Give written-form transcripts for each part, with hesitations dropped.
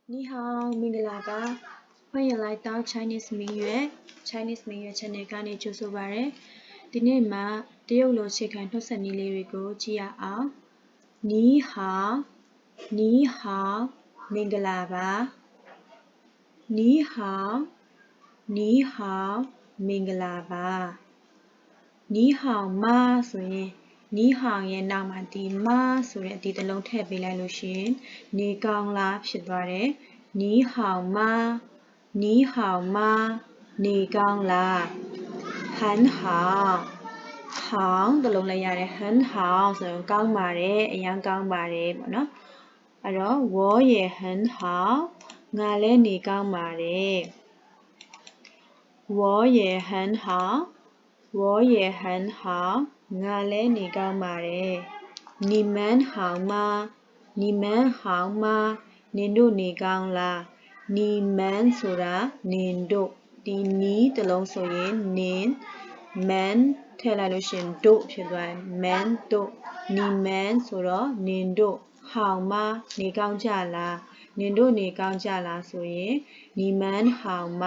你好，明个喇叭，欢迎来到 Chinese 明月 Channel ကနေကြိုဆိုပါရစေ။ဒီနေ့မှာတရုတ်လိုခြေခံနှုတ်ဆက်နည်းလေးတွေကိုကြည့်ရအောင်။你好，你好，မင်္ဂလာပါ။你好，你好，မင်္ဂလာပါ။你好吗ဆိုရင်နီးဟောင်ရဲ့နောက်မှာဒီမဆိုတဲ့ဒီတစ်လုံးထည့်ပေးလိုက်လို့ရှိရင်နေကောင်းလားဖြစ်သွားတယ်။နီးဟောင်မနီးဟောင်မနေကောင်းလားဟန်ဟောင်ဟောင်တစ်လုံးလိုက်ရတယ်ဟန်ဟောင်ဆိုရင်ကောင်းပါတယ်အရင်ကောင်းပါတယ်ပေါ့နော်။အဲ့တော့ဝေါ်ရဲ့ဟန်ဟောင်ငါလည်းနေကောင်းပါတယ်။ဝေါ်ရဲ့ဟန်ဟောင်我也很好ငါလည်းနေကောင်းပါတယ်你们好吗你们好吗နင်တို့နေကောင်းလား你们ဆိုတာနင်တို့ဒီနီးတစ်လုံးဆိုရင်နင် man ထည့်လိုက်လို့ရှင်တို့ဖြစ်သွားတယ် man တို့你们ဆိုတော့နင်တို့好吗နေကောင်းကြလားနင်တို့နေကောင်းကြလားဆိုရင်你们好吗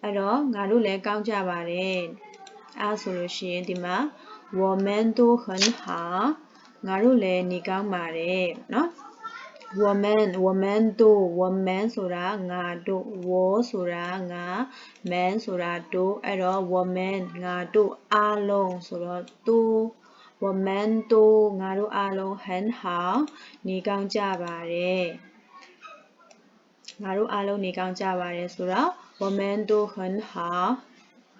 အဲ့တော့ငါတို့လည်းကောင်းကြပါတယ်အဲ့ဆိုလို့ရှိရင်ဒီမှာ我们都很好ငါတို့လည်းနေကောင်းပါတယ်เนาะ我们都我们ဆိုတာငါတို့我ဆိုတာငါ man ဆိုတာတို့အဲ့တော့我们ငါတို့အားလုံးဆိုတော့都我们都ငါတို့အားလုံး很好နေကောင်းကြပါတယ်ငါတို့အားလုံးနေကောင်းကြပါတယ်ဆိုတော့我们都很好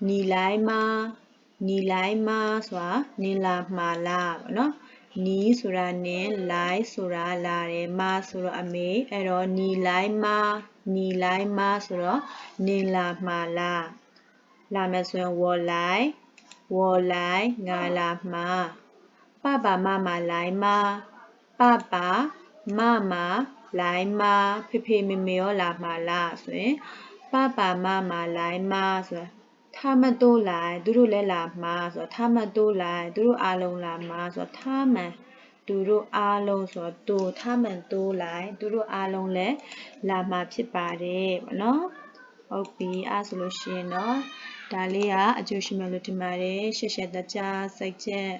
你来吗你来吗ဆိုတာနင်လာမှာလားပေါ့နော်နီးဆိုတာနင်လိုက်ဆိုတာလာတယ်မဆိုတော့အမေအဲ့တော့နီလိုက်မနီလိုက်မဆိုတော့နင်လာမှာလားလာမယ်ဆိုရင်我来ငါလာမှာ爸爸妈妈来吗爸爸妈妈来吗ဖေဖေမေမေရောလာမှာလားဆိုရင်爸爸妈妈来吗ဆိုတာ他们都来သူတို့လည်းလာမှာဆိုတော့他们都来သူတို့အားလုံးလာမှာဆိုတော့他们သူတို့အားလုံးဆိုတော့သူ他们都来သူတို့အားလုံးလည်းလာမှာဖြစ်ပါတယ်ပေါ့နော်ဟုတ်ပြီအဲ့ဆိုလို့ရှိရင်တော့ဒါလေးကအကျိုးရှိမယ်လို့ထင်ပါတယ်ရှက်ရှက်တကြားစိတ်ချက်